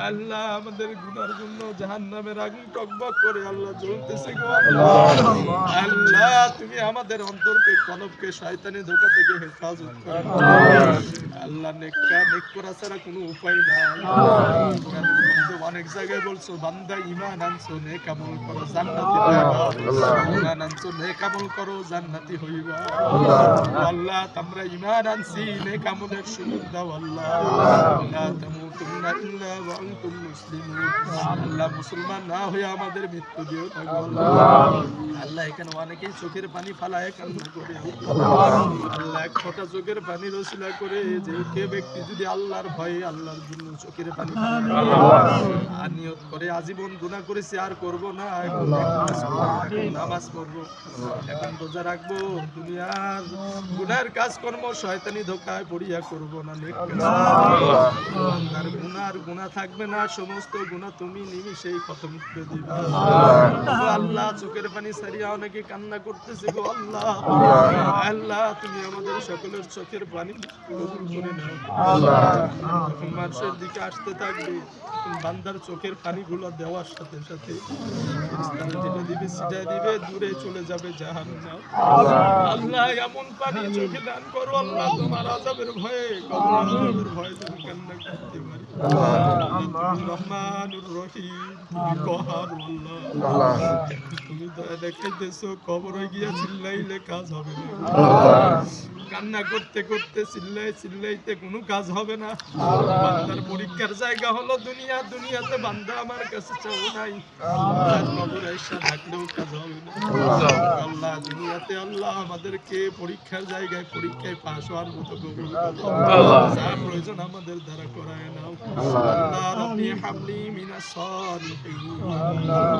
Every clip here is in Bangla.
আল্লাহ আমাদের গুনার জন্য জাহান্নামের আগুন টকবক করে আল্লাহ জ্বলতেছে গো আল্লাহ। আল্লাহ তুমি আমাদের অন্তরকে কলবকে শয়তানি ধোঁকা থেকে হেফাজত করো আল্লাহ। নেক করা ছাড়া কোনো উপায় নাই। কোরআনের মধ্যে অনেক জায়গায় বলছো বান্দা ঈমান আনছো নেক আমল করো জান্নাতি হইবা। ঈমান আনছো নেক আমল করো জান্নাতি হইবা। আল্লাহ তোমরা ঈমান আনছি নেক আমলের সুযোগ দাও আল্লাহ। লা তামুতুন্না ইল্লা ওয়া আনতুম মুসলিমুন। আল্লাহ মুসলমান না হয়ে আমাদের মৃত্যু দিও না গো আল্লাহ। আল্লাহ এখানে অনেকেই চোখের পানি ফালায় কান্না করে আল্লাহ এক ফোঁটা চোখের পানির ওসিলা করে যে কে ব্যক্তি যদি আল্লাহর ভয়ে আল্লাহর জন্য চোখের পানি আর নিয়ত করে আজীবন গুনাহ করেছি আর করব না, এখন নামাজ পড়বো, এখন রোজা রাখবো, দুনিয়ার গুনার কাজকর্ম শয়তানি ধোঁকায় পড়িয়া করব না, আর গুনার গুনাহ থাকবে না, সমস্ত গুনাহ তুমি নিমিষেই খতম করে দিবে আল্লাহ। চোখের পানি ছাড়িয়া অনেকে কান্না করতেছে গো আল্লাহ। আল্লাহ তুমি আমাদের সকলের চোখের পানি কবুল করে নাও যখন মানুষের দিকে আসতে থাকবে বান্দার চোখের পানিগুলো দেওয়ার সাথে সাথে যেটা দিবে সেটা দিবে, দূরে চলে যাবে জাহান্নাম। আল্লাহ এমন পানি চোখে দান করো আল্লাহ, তোমার আযাবের ভয়ে কবর আযাবের ভয়ে তুমি কান্না করতে পারি। তুমি রহমানুর রহিম, তুমি কহার আল্লাহ। তুমি দয়া দেখাইতেছো কবরে গিয়া চিল্লাইলে কাজ হবে না, কান্না করতে করতে চিল্লাইতে কোনো কাজ হবে না। বান্দার পরীক্ষার জায়গা হলো দুনিয়া, দুনিয়াতে বান্দা আমার কাছে চাও নাই, কবরে এসে ডাকলেও কাজ হবে না আল্লাহ। দুনিয়াতে আল্লাহ আমাদেরকে পরীক্ষার জায়গায় পরীক্ষায় পাস হওয়ার মতো কবুল করো, যা প্রয়োজন আমাদের দ্বারা করায় নাও আল্লাহ। রব্বি হাবলি মিনাস সালিহিন,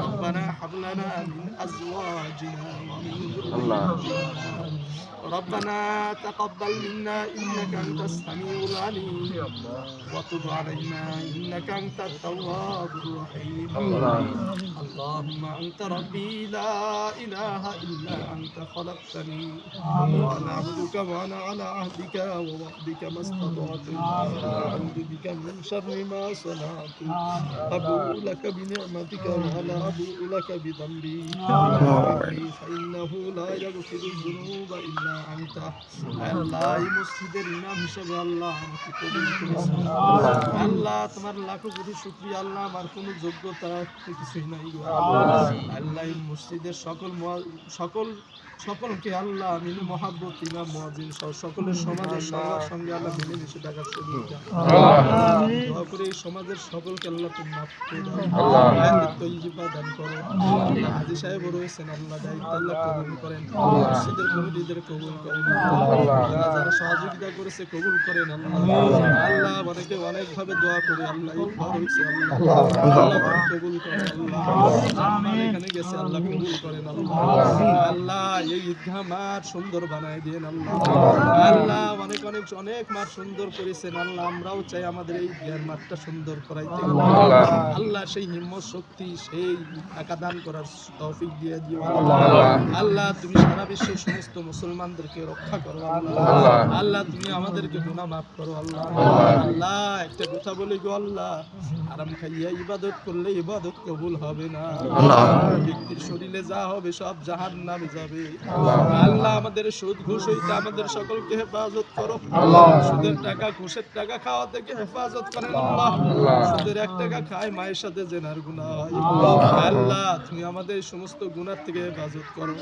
রব্বানা হাব লানা মিন আজওয়াজিনা ওয়া মিন যুররিয়্যাতিনা, ربنا تقبل منا إنك أنت السميع العليم وتب علينا إنك أنت التواب الرحيم. اللهم أنت ربي لا إله إلا أنت خلقتني وأنا عبدك وأنا على عهدك ووعدك ما استطعت أعوذ بك من شر ما صنعت أبوء لك بنعمتك ولا أبوء لك بذنبي فإنه لا يغفر الذنوب إلا আনতা। আল্লাহ এই মসজিদের ইমাম হিসেবে আল্লাহ আমাকে কবুল করেছেন আল্লাহ, তোমার লাখো কোটি শুকরিয়া আল্লাহ। আমার কোনো যোগ্যতা কিছুই নাই আল্লাহ। এই মসজিদের সকলকে আল্লাহ মিলে মহাব্বত ইমাম মুয়াজ্জিন সকলের সমাজের সবার সঙ্গে আল্লাহ মিলে মিশে থাকার সুযোগ দাও দোয়া করে এই সমাজের সকলকে আল্লাহ তুমি মাফ করে দাও আল্লাহ, তৈয়বা দান করো আল্লাহ। হাজী সাহেব রয়েছেন আল্লাহ, দায়িত্ব আল্লাহ কবুল করেন, মসজিদের কমিটিদের কবুল করেন আল্লাহ, যারা সহযোগিতা করেছে কবুল করেন আল্লাহ। আল্লাহ অনেকে অনেকভাবে দোয়া করে আল্লাহ এই ঘর হয়েছে আল্লাহ, আল্লাহ কবুল করেন আল্লাহ। এখানে গেছে আল্লাহ কবুল করেন আল্লাহ। আল্লাহ এই ঈদগাহ মাঠ সুন্দর বানায় দিয়েন আল্লাহ। আল্লাহ অনেক মাঠ সুন্দর করেছেন আল্লাহ, আমরাও চাই আমাদের এই ঈদগাহ মাঠটা সুন্দর করাইতে আল্লাহ। সেই হিম্মত শক্তি সেই টাকা দান করার তৌফিক দিয়ে দিও আল্লাহ। আল্লাহ তুমি সারা বিশ্বের সমস্ত মুসলমানদেরকে রক্ষা করো আল্লাহ। আল্লাহ তুমি আমাদেরকে গুনাহ মাফ করো আল্লাহ। আল্লাহ একটা কথা বলি গো আল্লাহ, আরাম খাইয়া ইবাদত করলে ইবাদত কবুল হবে না, ব্যক্তির শরীরে যা হবে সব জাহান্নামে যাবে আল্লাহ। আমাদের সুদ ঘুষ হইতে আমাদের সকলকে হেফাজত করো আল্লাহ। সুদের টাকা ঘুষের টাকা খাওয়া থেকে হেফাজত করেন আল্লাহ। সুদের 1 টাকা খায় মায়ের সাথে জেনার গুনাহ হয় আল্লাহ, তুমি আমাদের সমস্ত গুনাহ থেকে হেফাজত করো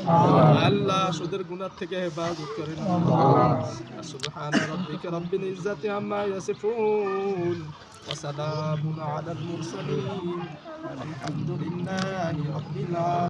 আল্লাহ। সুদের গুনাহ থেকে হেফাজত করেন আল্লাহ। সুবহান রাব্বিকা রাব্বিল ইজ্জাতি আম্মা ইয়াসিফুন ওয়া সালামুন আলাল মুরসালিন আলহামদুলিল্লাহি রাব্বিল আলামিন।